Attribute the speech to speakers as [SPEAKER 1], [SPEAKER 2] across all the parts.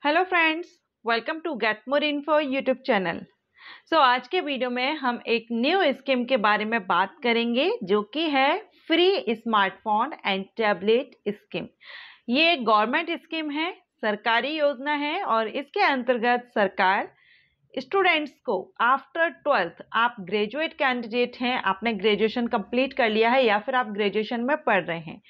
[SPEAKER 1] Hello friends, welcome to get more info YouTube channel. आज के video में हम एक न्यू स्कीम के बारे में बात करेंगे जो कि है free smartphone and tablet scheme. ये एक गवर्नमेंट स्कीम है, सरकारी योजना है और इसके अंतर्गत सरकार स्टूडेंट्स को आफ्टर 12th, आप ग्रेजुएट कैंडिडेट हैं, आपने ग्रेजुएशन कंप्लीट कर लिया है या फिर आप ग्रेजुएशन में पढ़ रहे हैं,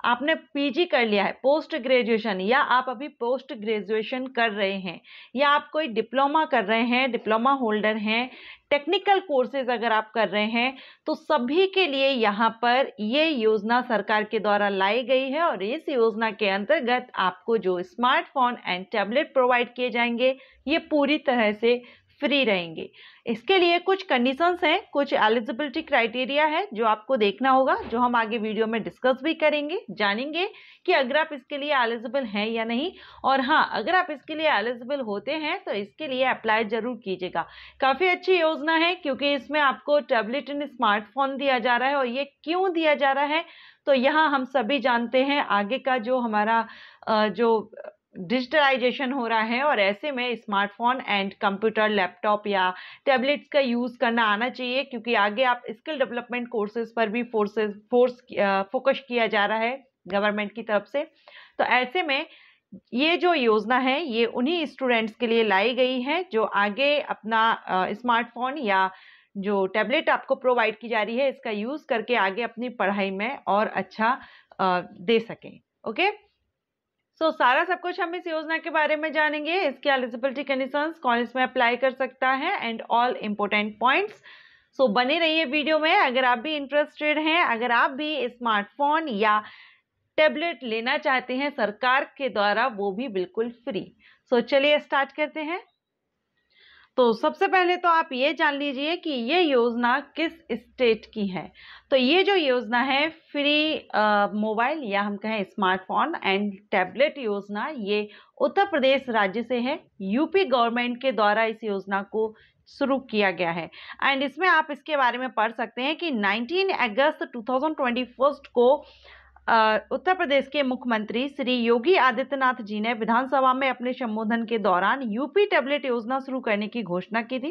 [SPEAKER 1] आपने पीजी कर लिया है, पोस्ट ग्रेजुएशन, या आप अभी पोस्ट ग्रेजुएशन कर रहे हैं, या आप कोई डिप्लोमा कर रहे हैं, डिप्लोमा होल्डर हैं, टेक्निकल कोर्सेज अगर आप कर रहे हैं, तो सभी के लिए यहाँ पर ये योजना सरकार के द्वारा लाई गई है। और इस योजना के अंतर्गत आपको जो स्मार्टफोन एंड टैबलेट प्रोवाइड किए जाएंगे ये पूरी तरह से फ्री रहेंगे। इसके लिए कुछ कंडीशंस हैं, कुछ एलिजिबिलिटी क्राइटेरिया है जो आपको देखना होगा, जो हम आगे वीडियो में डिस्कस भी करेंगे, जानेंगे कि अगर आप इसके लिए एलिजिबल हैं या नहीं। और हाँ, अगर आप इसके लिए एलिजिबल होते हैं तो इसके लिए अप्लाई जरूर कीजिएगा। काफ़ी अच्छी योजना है क्योंकि इसमें आपको टैबलेट एंड स्मार्टफोन दिया जा रहा है। और ये क्यों दिया जा रहा है तो यहाँ हम सभी जानते हैं आगे का जो हमारा जो डिजिटलाइजेशन हो रहा है, और ऐसे में स्मार्टफोन एंड कंप्यूटर, लैपटॉप या टैबलेट्स का यूज़ करना आना चाहिए क्योंकि आगे आप स्किल डेवलपमेंट कोर्सेज पर भी फोकस किया जा रहा है गवर्नमेंट की तरफ से। तो ऐसे में ये जो योजना है ये उन्हीं स्टूडेंट्स के लिए लाई गई है जो आगे अपना स्मार्टफोन या जो टैबलेट आपको प्रोवाइड की जा रही है इसका यूज़ करके आगे अपनी पढ़ाई में और अच्छा दे सकें। ओके, सारा सब कुछ हम इस योजना के बारे में जानेंगे, इसके एलिजिबिलिटी कंडीशंस, कौन इसमें अप्लाई कर सकता है एंड ऑल इम्पोर्टेंट पॉइंट्स। बने रहिए वीडियो में। अगर आप भी इंटरेस्टेड हैं, अगर आप भी स्मार्टफोन या टैबलेट लेना चाहते हैं सरकार के द्वारा, वो भी बिल्कुल फ्री। चलिए स्टार्ट करते हैं। सबसे पहले तो आप ये जान लीजिए कि ये योजना किस स्टेट की है। ये जो योजना है फ्री मोबाइल या हम कहें स्मार्टफोन एंड टैबलेट योजना, ये उत्तर प्रदेश राज्य से है। यूपी गवर्नमेंट के द्वारा इस योजना को शुरू किया गया है। एंड इसमें आप इसके बारे में पढ़ सकते हैं कि 19 अगस्त 2021 को उत्तर प्रदेश के मुख्यमंत्री श्री योगी आदित्यनाथ जी ने विधानसभा में अपने संबोधन के दौरान यूपी टैबलेट योजना शुरू करने की घोषणा की थी।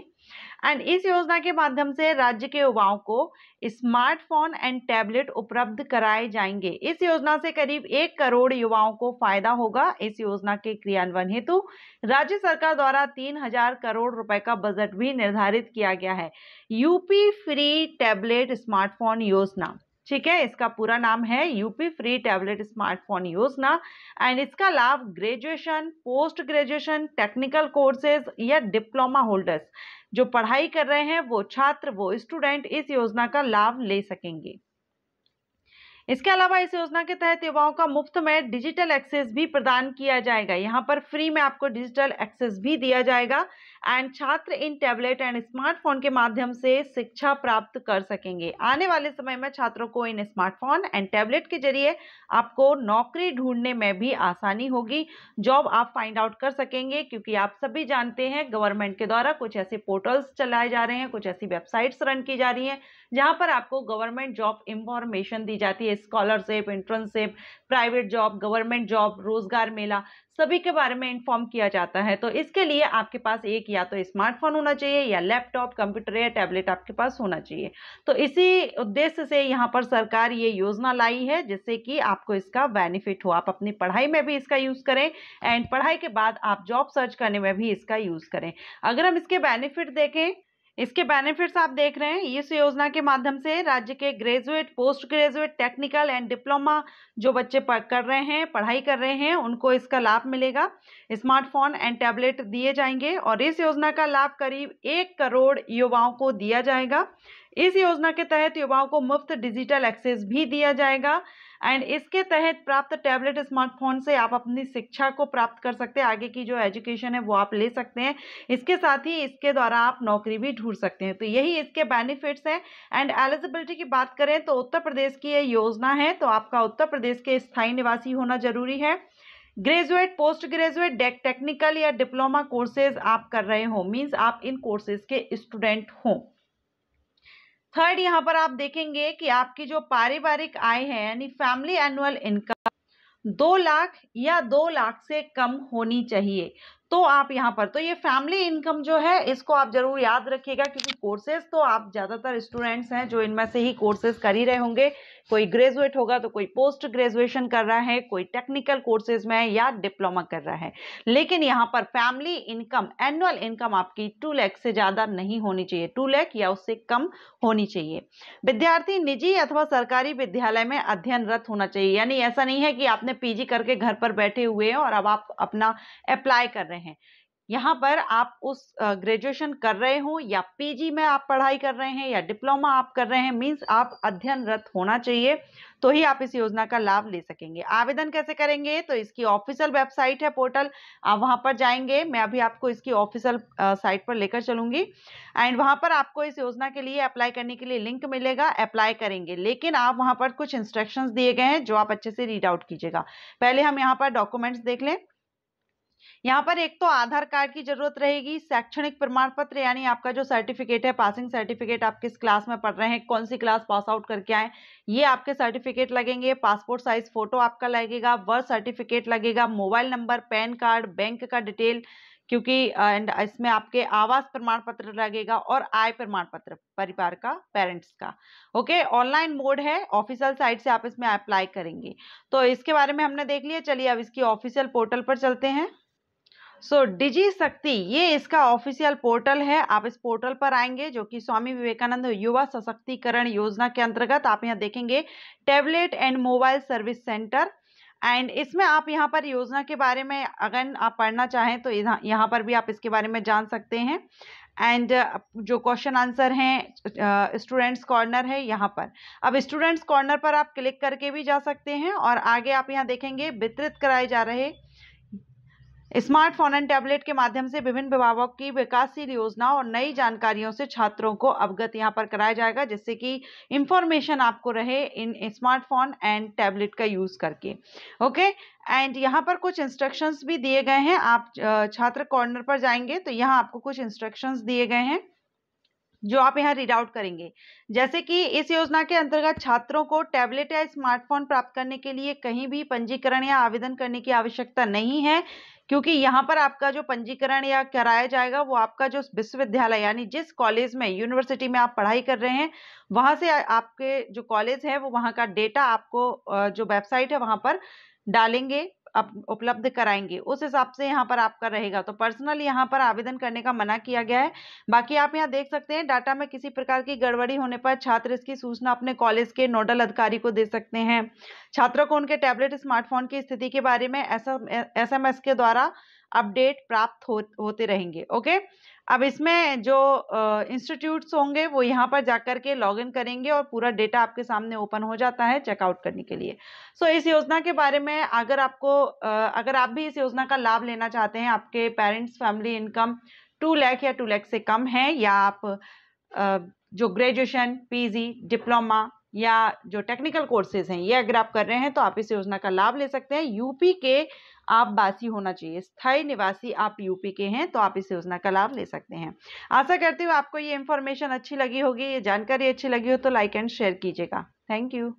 [SPEAKER 1] एंड इस योजना के माध्यम से राज्य के युवाओं को स्मार्टफोन एंड टैबलेट उपलब्ध कराए जाएंगे। इस योजना से करीब 1 करोड़ युवाओं को फायदा होगा। इस योजना के क्रियान्वयन हेतु राज्य सरकार द्वारा 3000 करोड़ रुपए का बजट भी निर्धारित किया गया है। यूपी फ्री टैबलेट स्मार्टफोन योजना, ठीक है, इसका पूरा नाम है यूपी फ्री टैबलेट स्मार्टफोन योजना। एंड इसका लाभ graduation, post graduation, technical courses या डिप्लोमा होल्डर्स जो पढ़ाई कर रहे हैं, वो छात्र, वो स्टूडेंट इस योजना का लाभ ले सकेंगे। इसके अलावा इस योजना के तहत युवाओं का मुफ्त में डिजिटल एक्सेस भी प्रदान किया जाएगा। यहाँ पर फ्री में आपको डिजिटल एक्सेस भी दिया जाएगा। एंड छात्र इन टैबलेट एंड स्मार्टफोन के माध्यम से शिक्षा प्राप्त कर सकेंगे। आने वाले समय में छात्रों को इन स्मार्टफोन एंड टैबलेट के जरिए आपको नौकरी ढूंढने में भी आसानी होगी, जॉब आप फाइंड आउट कर सकेंगे क्योंकि आप सभी जानते हैं गवर्नमेंट के द्वारा कुछ ऐसे पोर्टल्स चलाए जा रहे हैं, कुछ ऐसी वेबसाइट्स रन की जा रही हैं जहां पर आपको गवर्नमेंट जॉब इंफॉर्मेशन दी जाती है, scholarship, internship, private job, government job, रोजगार मेला, सभी के बारे में इन्फॉर्म किया जाता है। तो इसके लिए आपके पास एक या तो स्मार्टफोन होना चाहिए या लैपटॉप, कंप्यूटर या टैबलेट आपके पास होना चाहिए। तो इसी उद्देश्य से यहाँ पर सरकार ये योजना लाई है जिससे कि आपको इसका बेनिफिट हो, आप अपनी पढ़ाई में भी इसका यूज करें एंड पढ़ाई के बाद आप जॉब सर्च करने में भी इसका यूज करें। अगर हम इसके बेनिफिट देखें, इसके बेनिफिट्स आप देख रहे हैं, इस योजना के माध्यम से राज्य के graduate, post graduate, technical and diploma जो बच्चे कर रहे हैं, पढ़ाई कर रहे हैं, उनको इसका लाभ मिलेगा। स्मार्टफोन एंड टैबलेट दिए जाएंगे और इस योजना का लाभ करीब 1 करोड़ युवाओं को दिया जाएगा। इस योजना के तहत युवाओं को मुफ्त डिजिटल एक्सेस भी दिया जाएगा। एंड इसके तहत प्राप्त टैबलेट, स्मार्टफोन से आप अपनी शिक्षा को प्राप्त कर सकते हैं, आगे की जो एजुकेशन है वो आप ले सकते हैं। इसके साथ ही इसके द्वारा आप नौकरी भी ढूंढ सकते हैं। तो यही इसके बेनिफिट्स हैं। एंड एलिजिबिलिटी की बात करें तो उत्तर प्रदेश की ये योजना है, तो आपका उत्तर प्रदेश के स्थायी निवासी होना जरूरी है। ग्रेजुएट, पोस्ट ग्रेजुएट, टेक्निकल या डिप्लोमा कोर्सेज आप कर रहे हो, मीन्स आप इन कोर्सेज के स्टूडेंट हो। थर्ड, यहाँ पर आप देखेंगे कि आपकी जो पारिवारिक आय है यानी फैमिली एनुअल इनकम 2 लाख या 2 लाख से कम होनी चाहिए। तो आप यहाँ पर, तो ये फैमिली इनकम जो है इसको आप जरूर याद रखिएगा, क्योंकि कोर्सेज तो आप ज़्यादातर स्टूडेंट्स हैं जो इनमें से ही कोर्सेज कर ही रहे होंगे। कोई ग्रेजुएट होगा तो कोई पोस्ट ग्रेजुएशन कर रहा है, कोई टेक्निकल कोर्सेज में है या डिप्लोमा कर रहा है। लेकिन यहाँ पर फैमिली इनकम, एनुअल इनकम आपकी 2 लाख से ज़्यादा नहीं होनी चाहिए, 2 लाख या उससे कम होनी चाहिए। विद्यार्थी निजी अथवा सरकारी विद्यालय में अध्ययनरत होना चाहिए, यानी ऐसा नहीं है कि आपने पीजी करके घर पर बैठे हुए हैं और अब आप अपना अप्लाई कर रहे हैं। यहाँ पर आप उस ग्रेजुएशन कर रहे हो या पीजी में आप पढ़ाई कर रहे हैं या डिप्लोमा आप कर रहे हैं, मींस आप अध्ययनरत होना चाहिए, तो ही आप इस योजना का लाभ ले सकेंगे। आवेदन कैसे करेंगे? तो इसकी ऑफिशियल वेबसाइट है, पोर्टल, आप वहां पर जाएंगे। मैं अभी आपको इसकी ऑफिशियल साइट पर लेकर चलूंगी एंड वहां पर आपको इस योजना के लिए अप्लाई करने के लिए लिंक मिलेगा, अप्लाई करेंगे। लेकिन आप वहां पर कुछ इंस्ट्रक्शंस दिए गए हैं जो आप अच्छे से रीड आउट कीजिएगा। पहले हम यहाँ पर डॉक्यूमेंट्स देख लें। यहाँ पर एक तो आधार कार्ड की जरूरत रहेगी, शैक्षणिक प्रमाण पत्र यानी आपका जो सर्टिफिकेट है, पासिंग सर्टिफिकेट, आप किस क्लास में पढ़ रहे हैं, कौन सी क्लास पास आउट करके आए, ये आपके सर्टिफिकेट लगेंगे। पासपोर्ट साइज फोटो आपका लगेगा, बर्थ सर्टिफिकेट लगेगा, mobile number, pan card, bank का डिटेल, क्योंकि एंड इसमें आपके आवास प्रमाण पत्र लगेगा और आय प्रमाण पत्र परिवार का, पेरेंट्स का। ओके, ऑनलाइन मोड है, ऑफिशियल साइट से आप इसमें अप्लाई करेंगे। तो इसके बारे में हमने देख लिया। चलिए अब इसकी ऑफिशियल पोर्टल पर चलते हैं। डिजी शक्ति, ये इसका ऑफिशियल पोर्टल है। आप इस पोर्टल पर आएंगे जो कि स्वामी विवेकानंद युवा सशक्तिकरण योजना के अंतर्गत, आप यहाँ देखेंगे tablet and mobile service centre, and इसमें आप यहाँ पर योजना के बारे में अगर आप पढ़ना चाहें तो यहाँ पर भी आप इसके बारे में जान सकते हैं। एंड जो क्वेश्चन आंसर हैं, स्टूडेंट्स कॉर्नर है यहाँ पर। अब स्टूडेंट्स कॉर्नर पर आप क्लिक करके भी जा सकते हैं और आगे आप यहाँ देखेंगे वितरित कराए जा रहे स्मार्टफोन एंड टैबलेट के माध्यम से विभिन्न विभागों की विकासशील योजना और नई जानकारियों से छात्रों को अवगत यहाँ पर कराया जाएगा, जिससे कि इंफॉर्मेशन आपको रहे इन स्मार्टफोन एंड टैबलेट का यूज करके। ओके, एंड यहाँ पर कुछ इंस्ट्रक्शंस भी दिए गए हैं। आप छात्र कॉर्नर पर जाएंगे तो यहाँ आपको कुछ इंस्ट्रक्शंस दिए गए हैं जो आप यहाँ रीड आउट करेंगे। जैसे कि इस योजना के अंतर्गत छात्रों को टैबलेट या स्मार्टफोन प्राप्त करने के लिए कहीं भी पंजीकरण या आवेदन करने की आवश्यकता नहीं है, क्योंकि यहाँ पर आपका जो पंजीकरण या कराया जाएगा वो आपका जो विश्वविद्यालय यानी जिस कॉलेज में, यूनिवर्सिटी में आप पढ़ाई कर रहे हैं, वहां से आपके जो कॉलेज है वो वहां का डेटा आपको जो वेबसाइट है वहां पर डालेंगे, उपलब्ध कराएंगे, उस हिसाब से यहाँ पर आपका रहेगा। तो पर्सनल यहाँ पर आवेदन करने का मना किया गया है। बाकी आप यहाँ देख सकते हैं डाटा में किसी प्रकार की गड़बड़ी होने पर छात्र इसकी सूचना अपने कॉलेज के नोडल अधिकारी को दे सकते हैं। छात्रों को उनके टैबलेट स्मार्टफोन की स्थिति के बारे में SMS के द्वारा अपडेट प्राप्त होते रहेंगे। ओके, अब इसमें जो इंस्टीट्यूट्स होंगे वो यहाँ पर जाकर के लॉगिन करेंगे और पूरा डेटा आपके सामने ओपन हो जाता है चेकआउट करने के लिए। इस योजना के बारे में अगर आप भी इस योजना का लाभ लेना चाहते हैं, आपके पेरेंट्स फैमिली इनकम 2 लाख या 2 लाख से कम है, या आप जो ग्रेजुएशन, पीजी, डिप्लोमा या जो टेक्निकल कोर्सेज हैं ये अगर आप कर रहे हैं तो आप इस योजना का लाभ ले सकते हैं। यूपी के आप वासी होना चाहिए, स्थायी निवासी आप यूपी के हैं तो आप इस योजना का लाभ ले सकते हैं। आशा करती हूँ आपको ये इन्फॉर्मेशन अच्छी लगी होगी, ये जानकारी अच्छी लगी हो तो लाइक एंड शेयर कीजिएगा। Thank you.